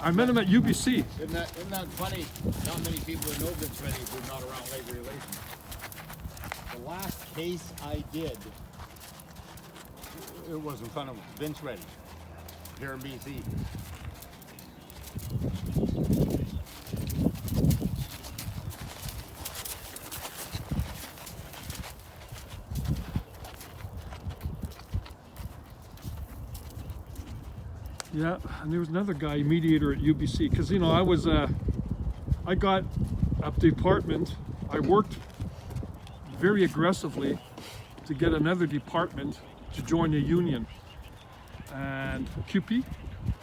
I met him at UBC. Isn't that funny? Not many people know Vince Reddy who are not around labor relations. The last case I did, it was in front of Vince Reddy here in BC. Yeah, and there was another guy, mediator at UBC, because you know I got a department. I worked very aggressively to get another department to join a union, and QP,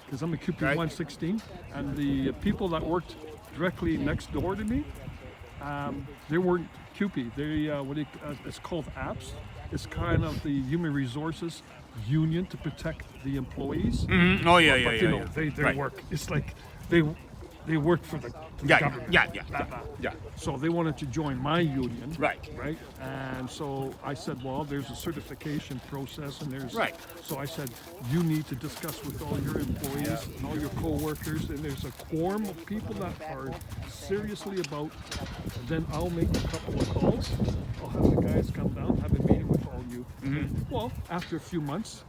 because I'm a QP Right. 116, and the people that worked directly next door to me, they weren't QP. They it's called APS. It's kind of the human resources union to protect the employees. Mm-hmm. Oh yeah, But you know, they Right. work. It's like they work for the government. Yeah. So they wanted to join my union. Right. Right. And so I said, well, there's a certification process, and there's. Right. So I said, you need to discuss with all your employees and all your co-workers, and there's a quorum of people that are seriously about. And then I'll make a couple of calls. I'll have the guys come down, have a meeting with all you. Mm-hmm. Well, after a few months,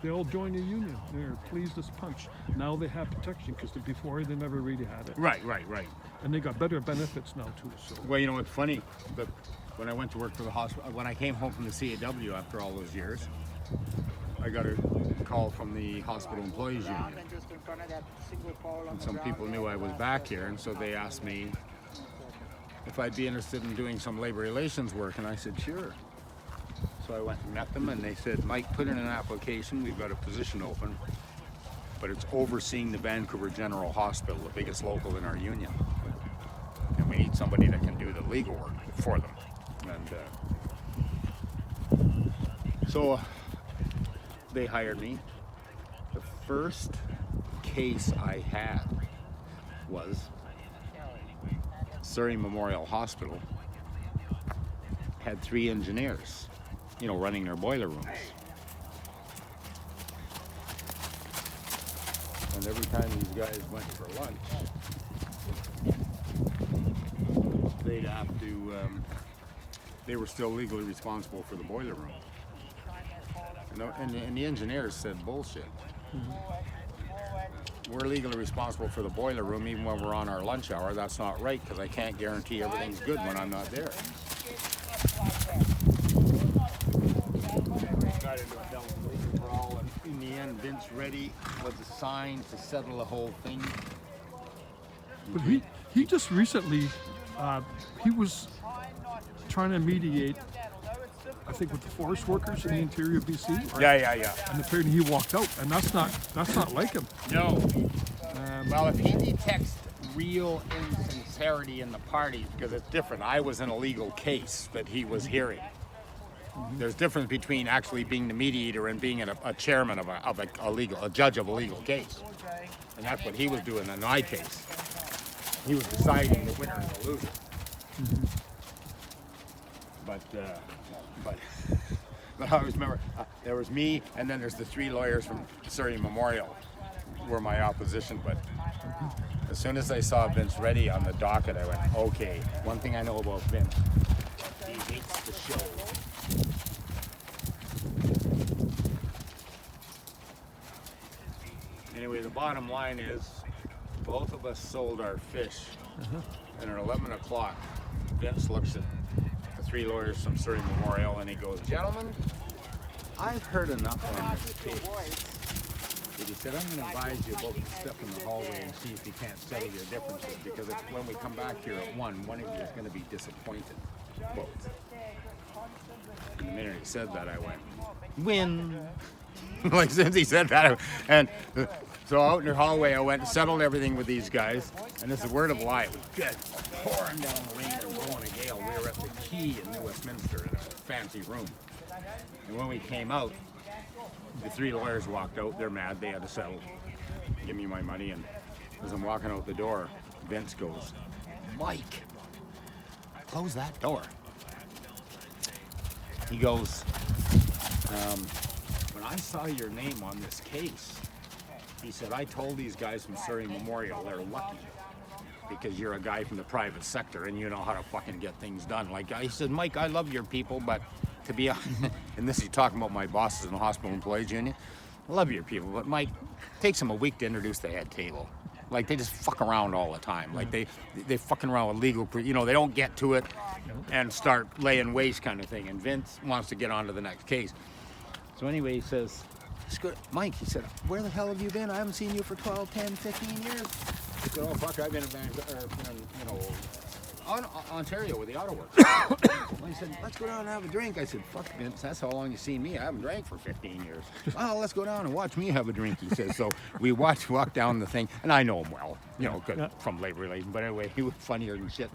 they all joined the union. They're pleased as punch. Now they have protection, because before they never really had it. Right. And they got better benefits now too. So Well, you know what's funny? But when I went to work for the hospital, when I came home from the CAW after all those years, I got a call from the hospital employees union. And some people knew I was back here, and so they asked me if I'd be interested in doing some labor relations work, and I said sure. So I went and met them, and they said, Mike, put in an application, we've got a position open, but it's overseeing the Vancouver General Hospital, the biggest local in our union. And we need somebody that can do the legal work for them. And so they hired me. The first case I had was Surrey Memorial Hospital had 3 engineers, you know, running their boiler rooms. And every time these guys went for lunch, they'd have to, they were still legally responsible for the boiler room. And the engineers said, bullshit. We're legally responsible for the boiler room even when we're on our lunch hour. That's not right, because I can't guarantee everything's good when I'm not there. Got into a double legal brawl, and in the end, Vince Reddy was assigned to settle the whole thing. but he just recently he was trying to mediate, I think, with the forest workers in the interior of BC. Right? Yeah. And apparently he walked out, and that's not like him. No. Well, if he detects real insincerity in the parties, because it's different. I was in a legal case that he was hearing. There's difference between actually being the mediator and being a chairman of a judge of a legal case. And that's what he was doing in my case. He was deciding the winner and the loser. But I always remember, there was me, and then there's the 3 lawyers from Surrey Memorial were my opposition. But as soon as I saw Vince Reddy on the docket, I went, okay, one thing I know about Vince, he hates the show. Anyway, the bottom line is, both of us sold our fish, and at 11 o'clock, Vince looks at the 3 lawyers from Surrey Memorial, and he goes, gentlemen, I've heard enough on this case. But he said, I'm going to advise you both to step in the hallway and see if you can't settle your differences, because when we come back here at 1 of you is going to be disappointed. Both. And the minute he said that, I went, win. Like, since he said that, and so out in the hallway, I went and settled everything with these guys, and it's a word of lie. It was good, pouring down the rain and blowing a gale. We were at the Key in New Westminster in a fancy room. And when we came out, the 3 lawyers walked out. They're mad. They had to settle. Give me my money. And as I'm walking out the door, Vince goes, Mike, close that door. He goes, when I saw your name on this case, He said, I told these guys from Surrey Memorial they're lucky because you're a guy from the private sector and you know how to fucking get things done. Like, he said, Mike, I love your people, but to be honest, and this is talking about my bosses in the Hospital Employees Union, I love your people, but Mike, it takes them a week to introduce the head table. Like, they just fuck around all the time. Like, they fucking around with legal, you know, they don't get to it and start laying waste kind of thing. And Vince wants to get on to the next case. So anyway, he says, it's good. Mike, he said, where the hell have you been? I haven't seen you for 12, 10, 15 years. I said, oh, fuck, I've been in Ontario with the auto works. Well, he said, let's go down and have a drink. I said, fuck, Vince, that's how long you've seen me. I haven't drank for 15 years. Oh, let's go down and watch me have a drink, he says. So we walk down the thing, and I know him well, you know, from labor relations. But anyway, he was funnier than shit.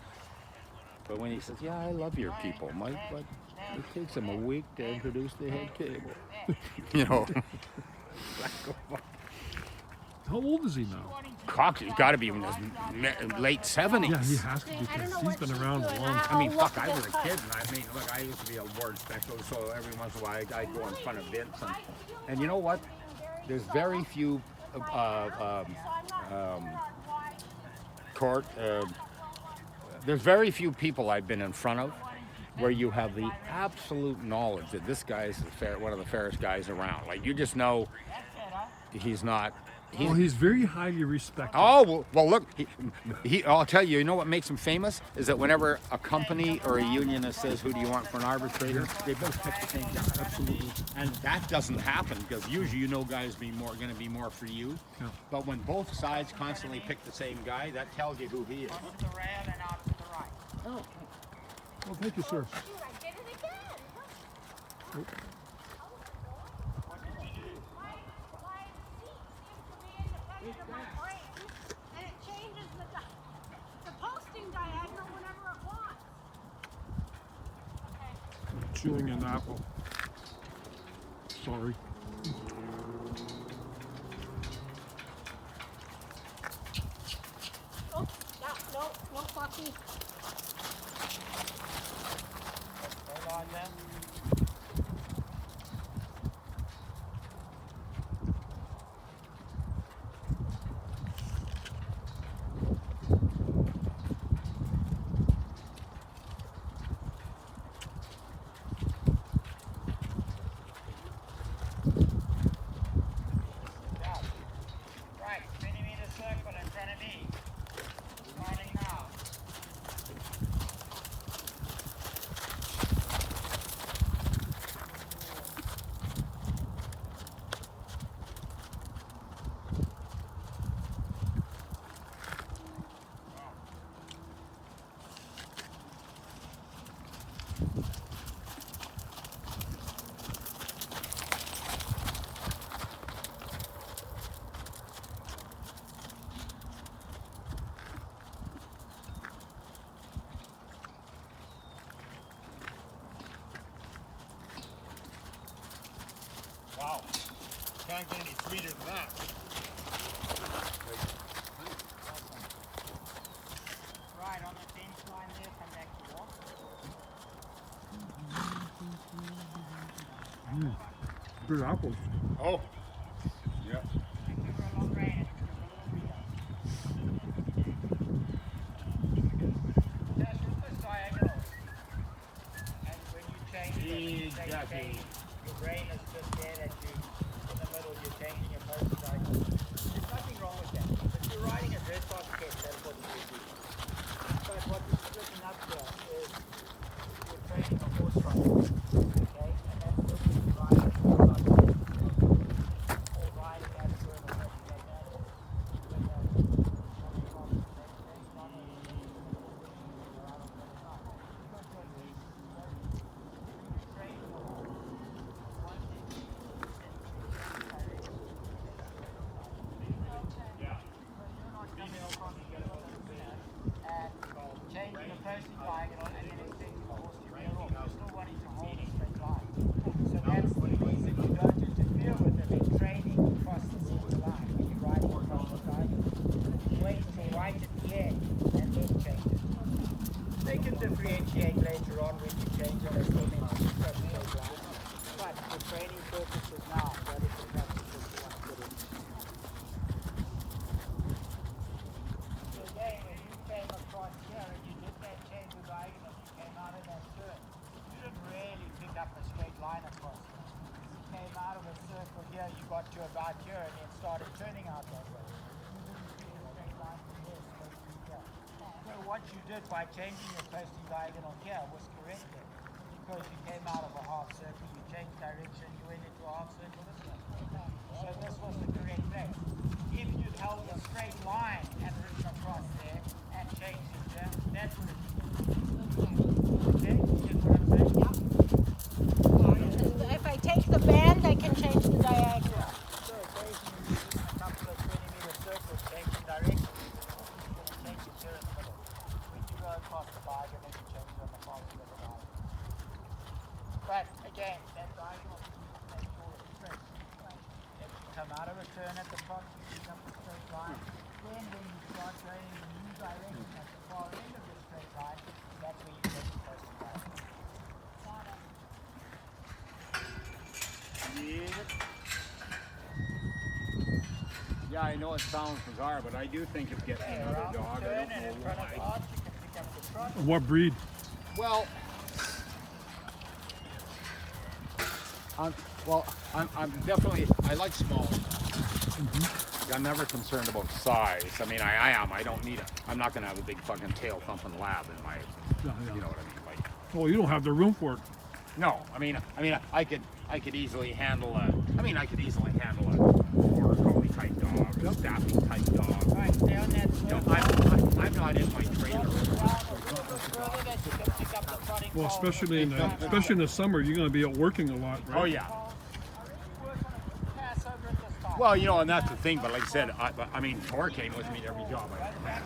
But when he says, yeah, I love your people, Mike, but it takes him a week to introduce the head table. You know. How old is he now? Cox, he's got to be in his late 70s. Yeah, he has to be because he's been around a long time. I mean, fuck, I was a kid, and I mean, look, I used to be a board specialist, so every once in a while I'd go in front of Vince. And you know what? There's very few there's very few people I've been in front of where you have the absolute knowledge that this guy is one of the fairest guys around. Like, you just know he's not. He's very highly respected. Oh, well, look, I'll tell you, you know what makes him famous? Is that whenever a company or a unionist says, who do you want for an arbitrator? They both pick the same guy. Absolutely. And that doesn't happen because usually you know guys going to be more for you. Yeah. But when both sides constantly pick the same guy, that tells you who he is. Oh. Well, thank you, sir. Oh. Chewing an apple. Sorry. Oh, no fucking. Hold on, man. Wow. Can't get any sweeter than that. Right, on the fence line there, come back to walk. Good apples. Oh. Yeah. Give her a long range. That's with the diagonal. And when you change Exactly. your brain is just there that you, in the middle, you're changing your motorcycle. There's nothing wrong with that. If you're riding a dress-off sketch, that's what you do. But what you're splitting up here is you're training a horse rider. Okay? And that's what you're riding a horse rider. Or riding at a certain or something like that. When coming from the next one or changing the posting diagonal and then extending the horse to rear off. You're still wanting to hold a straight line. So that's the reason you don't interfere with them in training across the center line when you're riding across the diagonal. You wait until right at the end and then change it. They can differentiate later on when you change it as well as you straight line. But for training purposes now, that is the practice that you want to put in. here, you got to about here, and then started turning out that way. Straight line from here, straight through here. So what you did by changing your posting diagonal here was corrected. Because you came out of a half circle, you changed direction, you went into a half circle this way. So this was the correct thing. If you'd held a straight line and written across there and changed it there, that would have been okay. You get what I'm saying? Yeah. If I take the band, I can change the diagonal. So occasionally you use a couple of 20-meter circles, changing direction. You change it here in the middle. When you go across the diagonal, you change it on the far side of the diagonal. But again, that diagonal you need to make sure it's straight. If you come out of a turn at the front, you pick up the straight line. Then when you start going in a new direction at the far end of the straight line, that's where you take the first diagonal. Yeah, I know it sounds bizarre, but I do think of getting another Around dog. the I turn don't and in know front of the why. arch, you can pick up the front. What breed? Well, I'm definitely, I like small. I'm never concerned about size. I mean, I am. I don't need it. I'm not gonna have a big fucking tail thumping lab in my, you know what I mean? Like, Well, you don't have the room for it. no, I mean, I could easily handle I could easily handle a border collie type dog, a staffing type dog. Alright, stay on that You know, slope. I'm not in my trailer. Well, especially in the summer, you're going to be out working a lot, right? Oh yeah. Well, you know, and that's the thing. But like I said, I mean, Tor came with me to every job I had.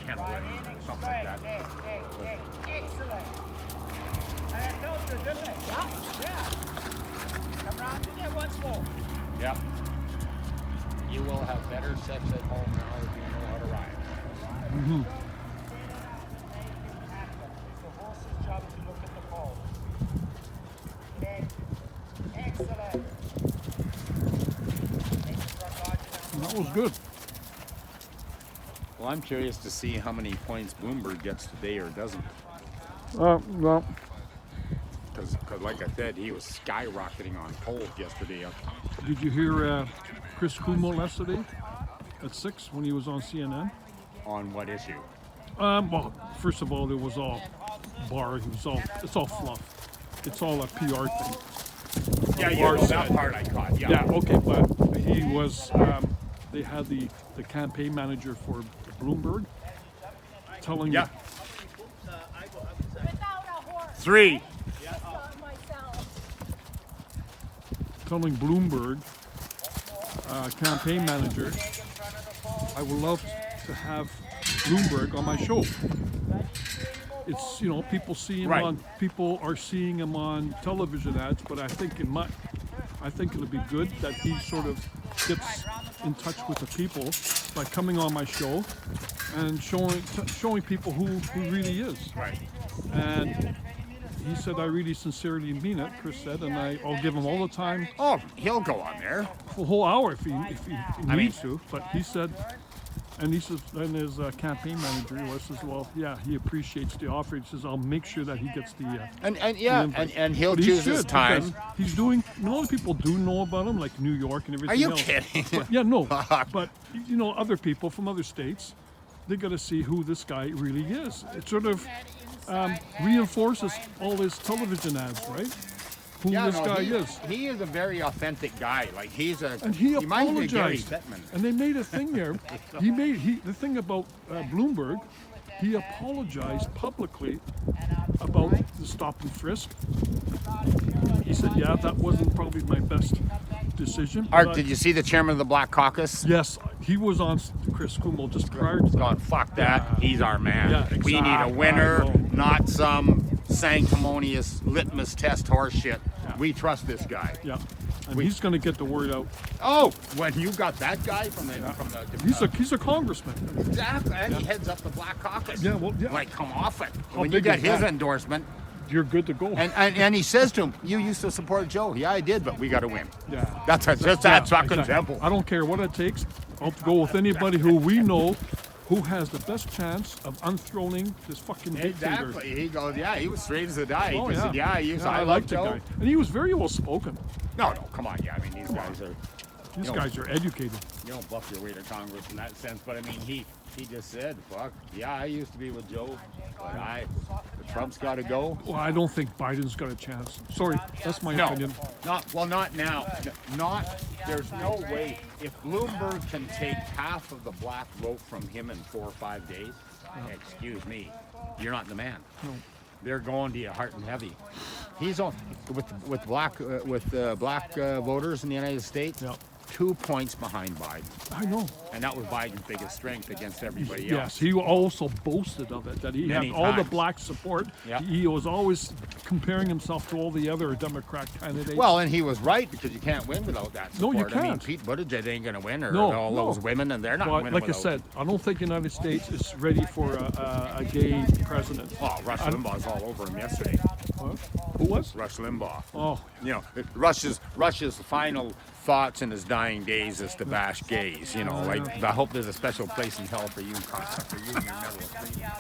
Kennel or something like that. Excellent. And I told you, didn't I? Yeah. Come round to there once more. Yep. You will have better sex at home now if you know how to ride. Mm-hmm. It's the horse's job to look at the ball. Okay. Excellent. That was good. Well, I'm curious to see how many points Bloomberg gets today or doesn't. Well, Because like I said, he was skyrocketing on polls yesterday. did you hear Chris Cuomo yesterday at 6 when he was on CNN? On what issue? Well, first of all, it was all bar. It's all fluff. It's all a PR thing. Yeah, you know, that part I caught. Yeah, okay, but he was. They had the campaign manager for Bloomberg telling Yeah. Without a horse. 3. Myself. telling Bloomberg campaign manager, I would love to have Bloomberg on my show. It's, you know, people see him Right. people are seeing him on television ads, but I think it'll be good that he sort of gets in touch with the people by coming on my show and showing people who he really is. Right. And he said, I really sincerely mean it, Chris said, and I'll give him all the time, Oh, he'll go on there. for a whole hour if he I mean- needs to. But he said, and he says, and his campaign manager says, well, yeah, he appreciates the offer. He says, I'll make sure that he gets the And invite. he'll But he choose his should, time. because he's doing, a lot of people do know about him, like New York and everything Are you else. kidding? But, yeah, no. But, you know, other people from other states, they got to see who this guy really is. It sort of reinforces all his television ads, right? Who Yeah, this no, guy he, is. He is a very authentic guy. Like he's a. And he reminds me of Gary apologized. Bettman. And they made a thing there. The thing about Bloomberg, he apologized publicly about the stop and frisk. He said, yeah, that wasn't probably my best decision. but Art, I- did you see the chairman of the Black Caucus? Yes, he was on Chris Cuomo just prior to that. Gone, fuck that. He's our man. Yeah, We need a exactly. winner, I know. not some sanctimonious litmus test horse shit. Yeah. We trust this guy. Yeah, and he's going to get the word out. Oh, when you got that guy from the He's a congressman. exactly, and he heads up the Black Caucus. Yeah, well, yeah. Like, come off it. How When you big get is his that? endorsement, You're good to go. and he says to him, "You used to support Joe." Yeah, I did, but we got to win. Yeah. That's Yeah, fucking exactly. simple. I don't care what it takes. I'll go with anybody who we know who has the best chance of unthroning this fucking dictator. Exactly. He goes, yeah, he was straight as a die. He Oh, just yeah. said, yeah, he used Yeah, I I love like the Joe. guy. And he was very well spoken. No, come on. Yeah, I mean, these guys are, These No. guys are educated. you don't bluff your way to Congress in that sense. But I mean, he just said, fuck, yeah, I used to be with Joe, but Trump's got to go. Well, I don't think Biden's got a chance. Sorry, that's my No, opinion. not now. There's no way. If Bloomberg can take half of the black vote from him in 4 or 5 days, excuse me, you're not the man. No. They're going to you heart and heavy. He's on with black voters in the United States. Yeah. 2 points behind Biden, I know. and that was Biden's biggest strength against everybody else. Yes, he also boasted of it, that he Many had all the times. black support. Yeah. He was always comparing himself to all the other Democrat candidates. Well, and he was right because you can't win without that No, support. you I mean, can't. Pete Buttigieg ain't going to win, or No, all no. those women, and they're not but winning like I without. said, I don't think the United States is ready for a gay president. Oh, Rush Limbaugh's all over him yesterday. Huh? Who was? Rush Limbaugh. Oh, You know, Rush's final thoughts in his dying days is to bash gays. You know, like I hope there's a special place in hell for you, for you and your Medal of Freedom.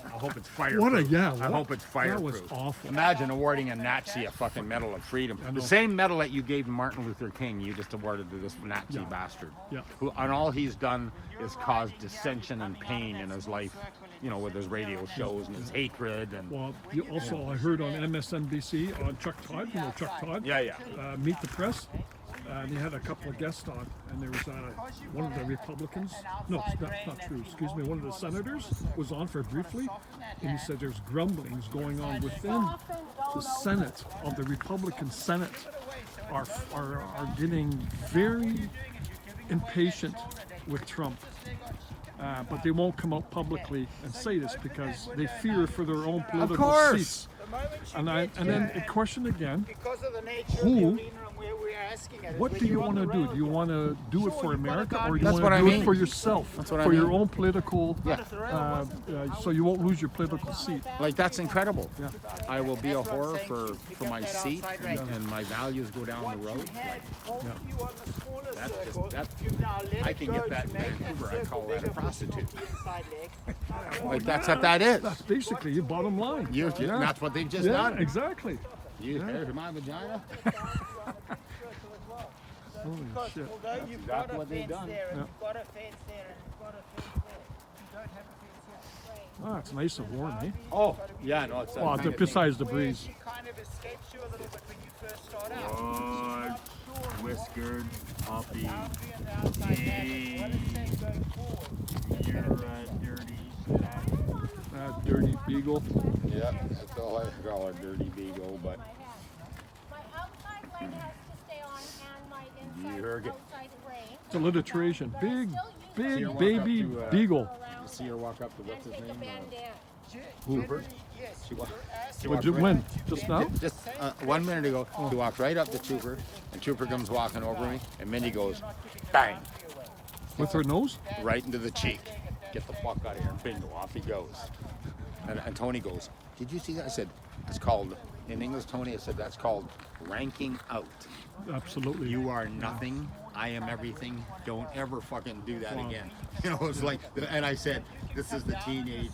I hope it's fireproof. what a yeah! I what- hope it's fireproof. That was awful. Imagine awarding a Nazi a fucking Medal of Freedom. I know. The same medal that you gave Martin Luther King, you just awarded to this Nazi Yeah. bastard. Yeah. Who, and all he's done is caused dissension and pain in his life, you know, with his radio shows and his hatred and. Well, I heard on MSNBC on Chuck Todd, you know Chuck Todd? Yeah, yeah. Meet the Press. And he had a couple of guests on, and there was one of the Republicans. No, that's not true. Excuse me. One of the senators was on for briefly, and he said there's grumblings going on within the Senate of the Republican Senate are getting very impatient with Trump. But they won't come out publicly and say this because they fear for their own political course. seats. And then a question again. Because of the nature Who- of the arena and where we're asking it. What do you want to do? Do you want to do it for America, or do you That's want what to I do mean. it for yourself, That's what I for your mean. own political, Yeah. so you won't lose your political seat? Like that's incredible. Yeah. I will be a horror for my seat and my values go down the road. I can get that in Vancouver. I call that a prostitute. Like that's what that is. That's basically your bottom line. Yeah. That's what they've just Yeah, done. exactly. You heard my vagina? Holy shit. Although you've exactly got a what they've fence done. there, and Yeah. you've got a fence there, and you've got a fence there. You don't have a fence here. Ah, it's nice and warm, eh? Oh, yeah, no, it's that Well, kind of besides the Where breeze. she kind of escapes you a little bit when you first start out. thing. Whiskered, hoppy, Boundary and the outside habit. What is that going forward? you're dirty. That dirty beagle. Yeah, that's all I call a dirty beagle, but My outside light has to stay on and my inside heard it. outside rain. It's alliteration. Big, big walk baby up to, beagle. you see her walk up to what's his Take a name? bandana. Who? Yes, She walked. Would you win? Just now? Just 1 minute ago, she walked right up to Trooper, and Trooper comes walking over me, and Mindy goes, bang, With her nose? right into the cheek. Get the fuck out of here. And bingo, off he goes. And Tony goes, did you see that? I said, it's called, in English, Tony, I said, that's called ranking out. Absolutely. You are nothing. I am everything. Don't ever fucking do that again. You know, it's like, and I said, this is the teenage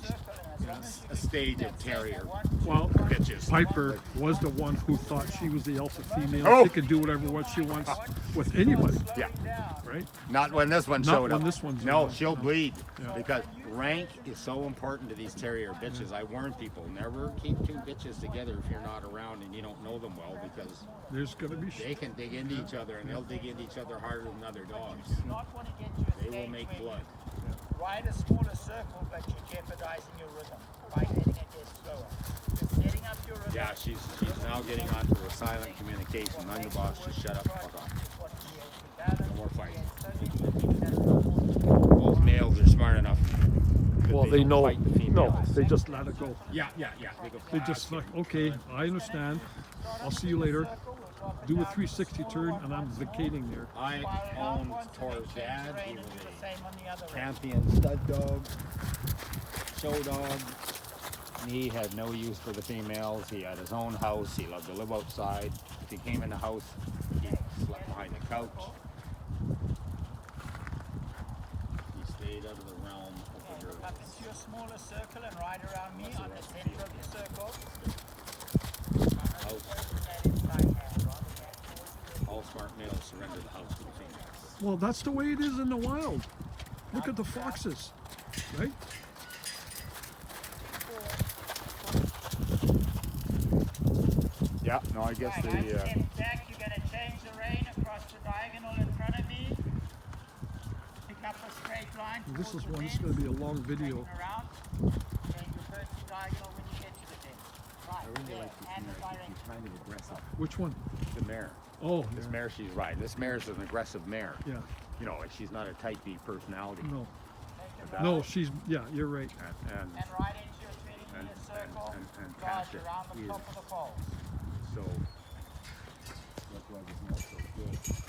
stage of terrier Well, bitches. Piper was the one who thought she was the alpha female. Oh. She could do whatever what she wants with anybody, Yeah. right? Not when this one Not showed when up. this one's no, around. she'll bleed Yeah. because rank is so important to these terrier bitches. I warn people, never keep two bitches together if you're not around and you don't know them well because There's gonna be they can dig into each other and they'll dig into each other harder than other dogs. not want to get you They will make blood. ride a smaller circle, but you're jeopardizing your rhythm by getting it there slower. Just setting up your rhythm. Yeah, she's now getting onto a silent communication. I'm the boss, just shut up, fuck off. No more fighting. Both males are smart enough. Well, they don't know. fight the No, females. they just let it go. Yeah. They go, They just like, okay, I understand. I'll see you later. Do a 360 turn, and I'm vacating there. I owned Tor's dad. He was The a same on the other end. champion stud dog, show dog. He had no use for the females. He had his own house. He loved to live outside. If he came in the house, he slept behind the couch. He stayed stayed out of the realm of the girls. Up into a smaller circle and ride around me on the center of the circle. All smart males surrender the house to the females. Well, that's the way it is in the wild. Look at the foxes, right? Yeah, no, I guess Right, and step back, you're going to change the rein across the diagonal in front of me. Pick up a straight line. This is towards the one. It's going to be a long video. fence, around. Change your first diagonal when you get to the fence. Right, there, and the direction. She's kind of aggressive. Which one? The mare. Oh, This yeah. mare she's riding. This mare's an aggressive mare. Yeah. You know, like she's not a type B personality. No. Take That- No, she's. Yeah, you're right. And and right into your 20-meter circle. and Guard catch it around the is- top of the pole. so that's why this mare's so good.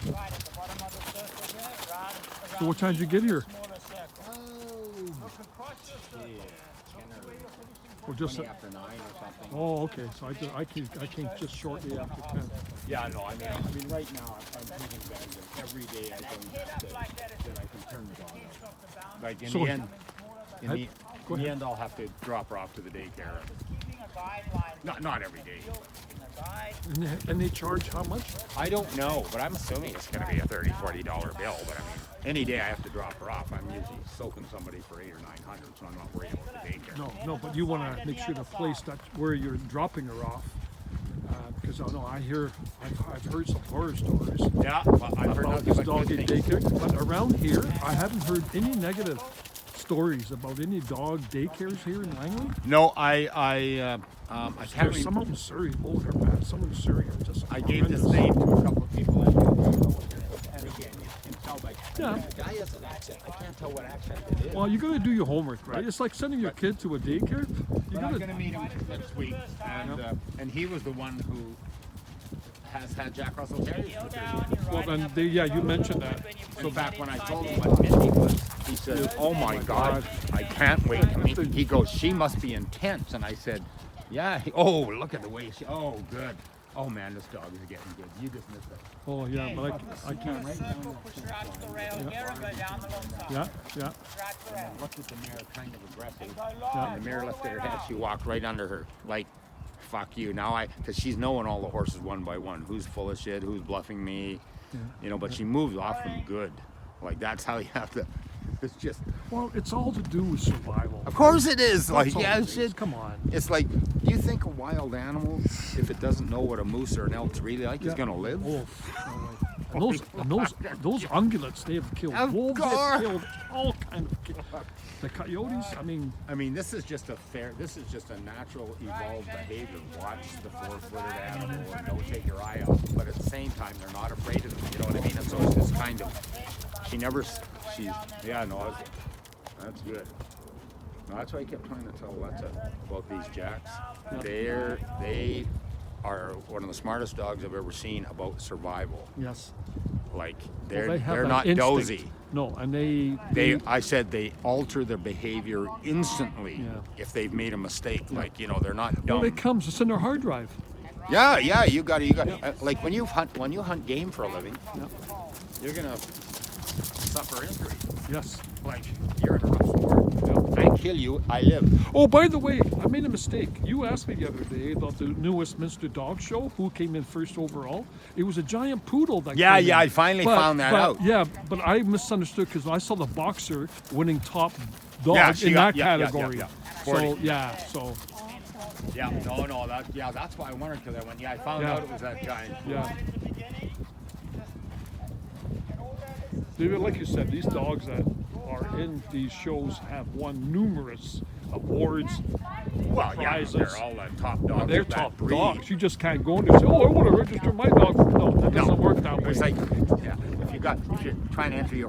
Right at the bottom of the circle there. Around So what time did you get here? smaller circle. Look across your circle. Or just. After 9 or something. Oh, okay. So I came just shortly after 10. Yeah, no, I mean, right now I'm taking advantage of every day I can that I can turn the dog out. Like in So- the end, in I- the, go in the ahead. end, I'll have to drop her off to the daycare. Keeping a guideline. Not every day. Keeping a guide. And they charge how much? I don't know, but I'm assuming it's going to be a $30, $40 bill. But I mean, any day I have to drop her off, I'm usually soaking somebody for $800 or $900, so I'm not worried about the daycare. No, but you want to make sure the place that where you're dropping her off, because I know I've heard some horror stories Yeah, well, I've heard about nothing this but dog good at things. daycare. But around here, I haven't heard any negative stories about any dog daycares here in Langley. No, I can't There's some remember. of them Surrey, both are bad. Some of them Surrey are just. I gave this horrendous. name to a couple of people, and again, you can tell by Yeah. the guy has an accent. I can't tell what accent it is. Well, you got to do your homework, right? It's like sending your kid to a daycare. You But I'm got going to meet him next week, and he was the one who has had Jack Russell Terriers for 30 years. Well, then you mentioned that. So back when I told him what Mindy was, he said, "Oh my God, I can't wait to meet." He goes, "She must be intense," and I said, "Yeah." Oh, look at the way she. Oh, good. Oh man, this dog is getting good. You just missed it. Oh yeah, but I can't. Circle, push her out to the rail here and go down the long side. Yeah, yeah. Right the rail. Look at the mare, kind of aggressive. Go long. And the mare lifted her head. She walked right under her, like, "Fuck you." Now because she's knowing all the horses one by one. Who's full of shit? Who's bluffing me? You know. But she moves off them good. Like that's how you have to. It's just. Well, it's all to do with survival. Of course it is. Like That's all yeah, it is. shit. Come on. It's like, do you think a wild animal, if it doesn't know what a moose or an elk's really like, is gonna live? Oh, and those ungulates, they have killed Of wolves. course. They've killed all kind of. The coyotes. I mean, This is just a natural evolved behavior. Watch the 4-footed animal and don't take your eye off. But at the same time, they're not afraid of them. You know what I mean? And so it's this kind of, that's good. No, that's why I kept trying to tell Letza about these jacks. They are one of the smartest dogs I've ever seen about survival. yes. Like Well, they have they're that not instinct. dozy. No, and I said they alter their behavior instantly Yeah. if they've made a mistake. Like they're not dumb. well, it comes. It's in their hard drive. Yeah, you got like when you hunt game for a living, you're gonna suffer injury. Yes. Like you're in a rough sport. I kill you, I live. Oh, by the way, I made a mistake. You asked me the other day about the new Westminster Dog Show. Who came in first overall? It was a giant poodle that. Yeah, came yeah, in. I finally found that out. Yeah, but I misunderstood because I saw the boxer winning top dog Yeah, she in got- that yeah, category. yeah. So 40. so Yeah, no, that's why I wondered because I found Yeah. out it was that giant. yeah. Right at the beginning, David, like you said, these dogs that are in these shows have won numerous awards. Well, yeah, Prizes. they're all the top dogs. They're of that top breed. dogs. You just can't go in there and say, "Oh, I want to register my dog." No, that doesn't work that way. It's like, if you're trying to enter your